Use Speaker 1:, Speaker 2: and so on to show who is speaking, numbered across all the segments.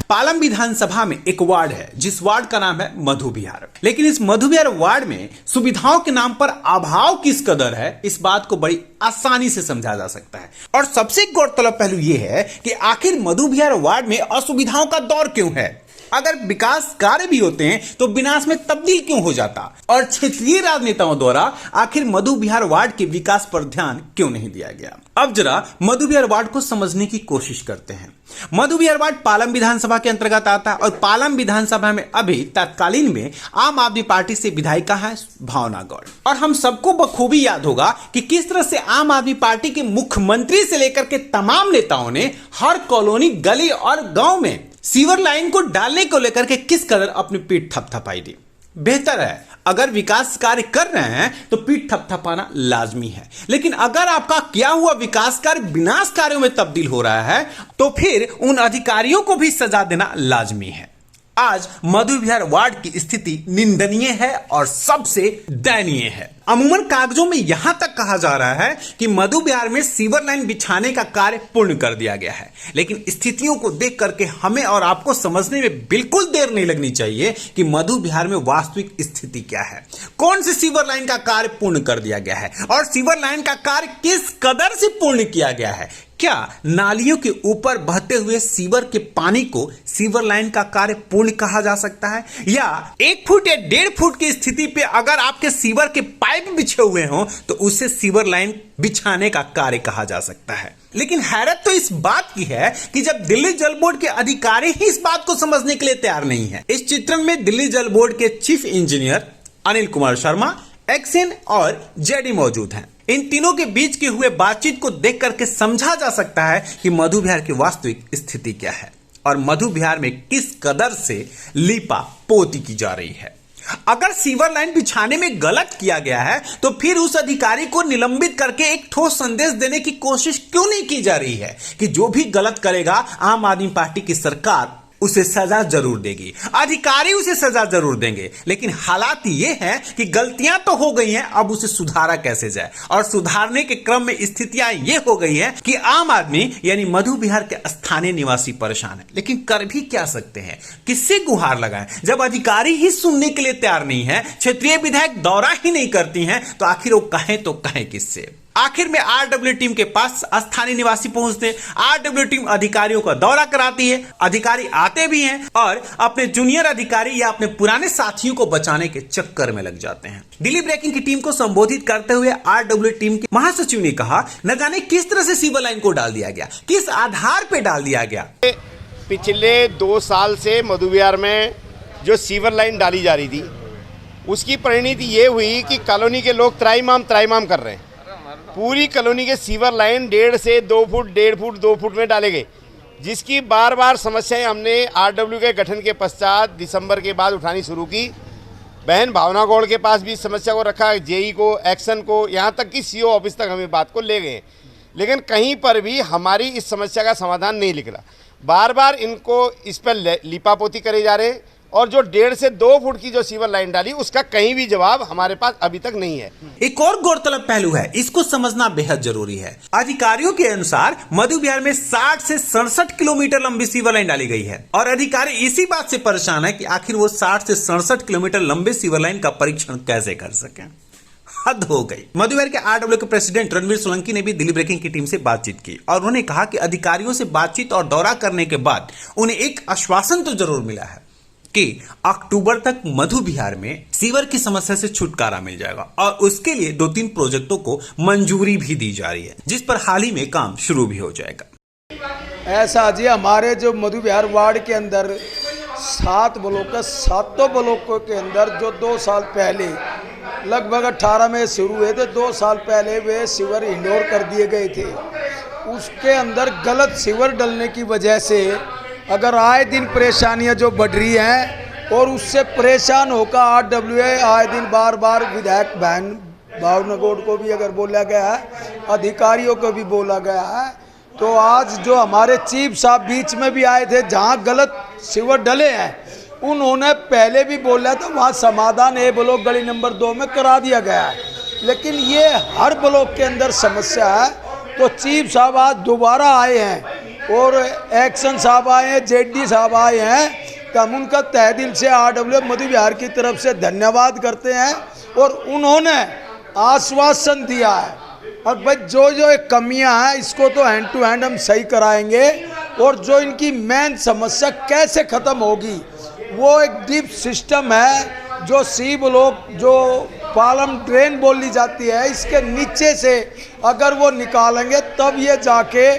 Speaker 1: पालम विधानसभा में एक वार्ड है जिस वार्ड का नाम है मधु विहार। लेकिन इस मधु विहार वार्ड में सुविधाओं के नाम पर अभाव किस कदर है, इस बात को बड़ी आसानी से समझा जा सकता है। और सबसे गौरतलब पहलू यह है कि आखिर मधु विहार वार्ड में असुविधाओं का दौर क्यों है। अगर विकास कार्य भी होते हैं तो विनाश में तब्दील क्यों हो जाता, और क्षेत्रीय राजनेताओं द्वारा आखिर मधु विहार वार्ड के विकास पर ध्यान क्यों नहीं दिया गया। अब जरा मधु विहार वार्ड को समझने की कोशिश करते हैं। मधु विहार वार्ड पालम विधानसभा के अंतर्गत आता है और पालम विधानसभा में अभी तत्कालीन में आम आदमी पार्टी से विधायिका है भावना गौड़। और हम सबको बखूबी याद होगा कि किस तरह से आम आदमी पार्टी के मुख्यमंत्री से लेकर के तमाम नेताओं ने हर कॉलोनी, गली और गांव में सीवर लाइन को डालने को लेकर के किस कदर अपनी पीठ थपथपाई दी। बेहतर है, अगर विकास कार्य कर रहे हैं तो पीठ थपथपाना लाजमी है, लेकिन अगर आपका किया हुआ विकास कार्य विनाश कार्यों में तब्दील हो रहा है तो फिर उन अधिकारियों को भी सजा देना लाजमी है। आज मधु विहार वार्ड की स्थिति निंदनीय है और सबसे दयनीय है। अमूमन कागजों में यहां तक कहा जा रहा है कि मधु विहार में सीवर लाइन बिछाने का कार्य पूर्ण कर दिया गया है, लेकिन स्थितियों को देख करके हमें और आपको समझने में बिल्कुल देर नहीं लगनी चाहिए कि मधु विहार में वास्तविक स्थिति क्या है। कौन सी सीवर लाइन का कार्य पूर्ण कर दिया गया है और सीवर लाइन का कार्य किस कदर से पूर्ण किया गया है। क्या नालियों के ऊपर बहते हुए सीवर के पानी को सीवर लाइन का कार्य पूर्ण कहा जा सकता है, या 1 फुट या 1.5 फुट की स्थिति पे अगर आपके सीवर के पाइप बिछे हुए हों तो उसे सीवर लाइन बिछाने का कार्य कहा जा सकता है। लेकिन हैरत तो इस बात की है कि जब दिल्ली जल बोर्ड के अधिकारी ही इस बात को समझने के लिए तैयार नहीं है। इस चित्र में दिल्ली जल बोर्ड के chief engineer Anil Kumar Sharma, hexane और जेडी मौजूद हैं। इन तीनों के बीच के हुए बातचीत को देख करके समझा जा सकता है कि मधु विहार की वास्तविक स्थिति क्या है और मधु विहार में किस कदर से लीपा पोती की जा रही है। अगर सीवर लाइन बिछाने में गलत किया गया है तो फिर उस अधिकारी को निलंबित करके एक ठोस संदेश देने की कोशिश क्यों नहीं की जा रही है कि जो भी गलत करेगा आम आदमी पार्टी की सरकार उसे सजा जरूर देगी, अधिकारी उसे सजा जरूर देंगे। लेकिन हालात ये है कि गलतियां तो हो गई हैं, अब उसे सुधारा कैसे जाए। और सुधारने के क्रम में स्थितियां ये हो गई हैं कि आम आदमी यानी मधु विहार के स्थानीय निवासी परेशान है। लेकिन कर भी क्या सकते हैं, किससे गुहार लगाएं जब अधिकारी ही सुनने के लिए तैयार नहीं है, क्षेत्रीय विधायक दौरा ही नहीं करती हैं, तो आखिर वो कहें तो कहें किससे। आखिर में आरडब्ल्यू टीम के पास स्थानीय निवासी पहुंचते हैं, आरडब्ल्यू टीम अधिकारियों का दौरा कराती है, अधिकारी आते भी हैं और अपने जूनियर अधिकारी या अपने पुराने साथियों को बचाने के चक्कर में लग जाते हैं। दिल्ली ब्रेकिंग की टीम को संबोधित करते हुए आरडब्ल्यू टीम के महासचिव ने कहा, न जाने किस तरह से सीवर लाइन को डाल दिया गया, किस आधार पर डाल दिया गया।
Speaker 2: पिछले 2 साल से मधु विहार में जो सीवर लाइन डाली जा रही थी उसकी परिणति ये हुई कि कॉलोनी के लोग त्राईमाम कर रहे हैं। पूरी कॉलोनी के सीवर लाइन 1.5 से 2 फुट, 1.5 फुट, 2 फुट में डाले गए, जिसकी बार बार समस्याएं हमने आरडब्ल्यू के गठन के पश्चात दिसंबर के बाद उठानी शुरू की। बहन भावना गौड़ के पास भी इस समस्या को रखा, जेई को, एक्शन को, यहाँ तक कि सीओ ऑफिस तक हमें बात को ले गए, लेकिन कहीं पर भी हमारी इस समस्या का समाधान नहीं निकला। बार बार इनको इस पर लिपापोती करे जा रहे हैं और जो 1.5 से 2 फुट की जो सीवर लाइन डाली उसका कहीं भी जवाब हमारे पास अभी तक नहीं है।
Speaker 1: एक और गौरतलब पहलू है, इसको समझना बेहद जरूरी है। अधिकारियों के अनुसार मधु विहार में 60 से 67 किलोमीटर लंबी सीवर लाइन डाली गई है और अधिकारी इसी बात से परेशान है कि आखिर वो 60 से 67 किलोमीटर लंबे सीवर लाइन का परीक्षण कैसे कर सके। हद हो गई। मधु विहार के आरडब्ल्यू के प्रेसिडेंट रणवीर सोलंकी ने भी दिल्ली ब्रेकिंग की टीम से बातचीत की और उन्होंने कहा कि अधिकारियों से बातचीत और दौरा करने के बाद उन्हें एक आश्वासन तो जरूर मिला है कि अक्टूबर तक मधु विहार में सीवर की समस्या से छुटकारा मिल जाएगा और उसके लिए 2-3 प्रोजेक्टों को मंजूरी भी दी जा रही है, जिस पर हाल ही में काम शुरू भी हो जाएगा।
Speaker 3: ऐसा जी, हमारे जो मधु विहार वार्ड के अंदर 7 ब्लॉक है, 7 ब्लॉकों के अंदर जो 2 साल पहले लगभग 18 में शुरू हुए थे, 2 साल पहले वे सीवर इंडोर कर दिए गए थे। उसके अंदर गलत सीवर डलने की वजह से अगर आए दिन परेशानियां जो बढ़ रही हैं और उससे परेशान होकर आरडब्ल्यू आए दिन बार बार विधायक बहन भावना गौड़ को भी अगर बोला गया है, अधिकारियों को भी बोला गया है, तो आज जो हमारे चीफ साहब बीच में भी आए थे, जहां गलत सीवर डले हैं उन्होंने पहले भी बोला था वहाँ समाधान ए ब्लॉक गली नंबर 2 में करा दिया गया है, लेकिन ये हर ब्लॉक के अंदर समस्या है। तो चीफ साहब आज दोबारा आए हैं और एक्शन साहब आए हैं, जेडी साहब आए हैं, तो हम उनका तहे दिल से RWF मधु विहार की तरफ से धन्यवाद करते हैं। और उन्होंने आश्वासन दिया है और भाई जो जो एक कमियां हैं इसको तो हैंड टू हैंड हम सही कराएंगे, और जो इनकी मेन समस्या कैसे ख़त्म होगी वो एक डीप सिस्टम है। जो सी ब्लॉक जो पालम ड्रेन बोली जाती है इसके नीचे से अगर वो निकालेंगे तब ये जाके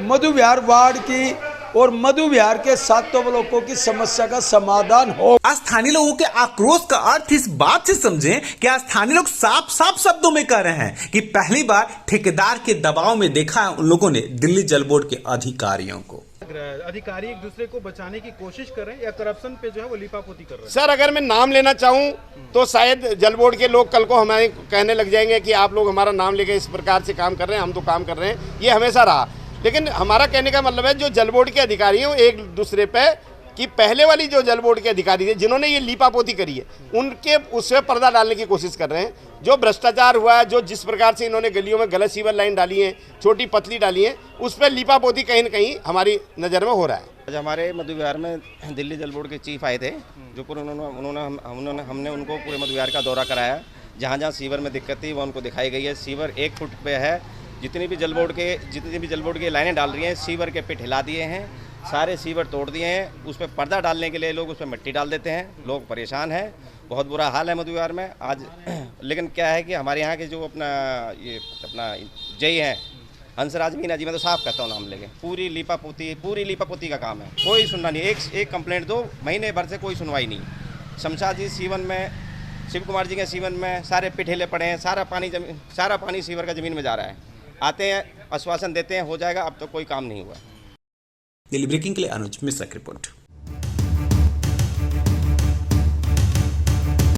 Speaker 3: मधु विहार वार्ड की और मधु विहार के 7 ब्लॉकों की समस्या का समाधान हो।
Speaker 1: स्थानीय लोगों के आक्रोश का अर्थ इस बात से समझें कि स्थानीय लोग साफ साफ शब्दों में कह रहे हैं कि पहली बार ठेकेदार के दबाव में देखा है उन लोगों ने दिल्ली जल बोर्ड के अधिकारियों को।
Speaker 4: अधिकारी एक दूसरे को बचाने की कोशिश कर रहे हैं या करप्शन पे जो है वो लीपापोती कर रहे हैं?
Speaker 2: सर अगर मैं नाम लेना चाहूं तो शायद जल बोर्ड के लोग कल को हमें कहने लग जाएंगे कि आप लोग हमारा नाम लेके इस प्रकार से काम कर रहे हैं, हम तो काम कर रहे हैं। ये हमेशा रहा, लेकिन हमारा कहने का मतलब है जो जल बोर्ड के अधिकारी हैं एक दूसरे पे कि पहले वाली जो जल बोर्ड के अधिकारी थे जिन्होंने ये लीपापोती करी है उनके उससे पर्दा डालने की कोशिश कर रहे हैं। जो भ्रष्टाचार हुआ है, जो जिस प्रकार से इन्होंने गलियों में गलत सीवर लाइन डाली है, छोटी पतली डाली है, उस पर लीपापोती कहीं न कहीं हमारी नज़र में हो रहा है।
Speaker 5: आज हमारे मधु विहार में दिल्ली जल बोर्ड के चीफ आए थे, जो पूरे हमने उनको पूरे मधु विहार का दौरा कराया। जहाँ जहाँ सीवर में दिक्कत थी वो उनको दिखाई गई है। सीवर 1 फुट पे है। जितनी भी जल बोर्ड की लाइनें डाल रही हैं सीवर के पिट हिला दिए हैं, सारे सीवर तोड़ दिए हैं। उस पर पर्दा डालने के लिए लोग उस पर मिट्टी डाल देते हैं। लोग परेशान हैं, बहुत बुरा हाल है मधु विहार में आज। लेकिन क्या है कि हमारे यहाँ के जो अपना जय हैं हंसराज मीना जी, मैं तो साफ कहता हूँ नाम लेके, पूरी लीपापोती का काम है। कोई सुनना नहीं, एक कंप्लेंट दो, महीने भर से कोई सुनवाई नहीं। शमशाद जी सीवन में, शिव कुमार जी के सीवन में सारे पिट हिले पड़े हैं। सारा पानी सीवर का ज़मीन में जा रहा है। आते हैं, आश्वासन देते हैं हो जाएगा, अब तो कोई काम नहीं हुआ।
Speaker 1: दिल्ली ब्रेकिंग के लिए अनुज मिश्रा की रिपोर्ट।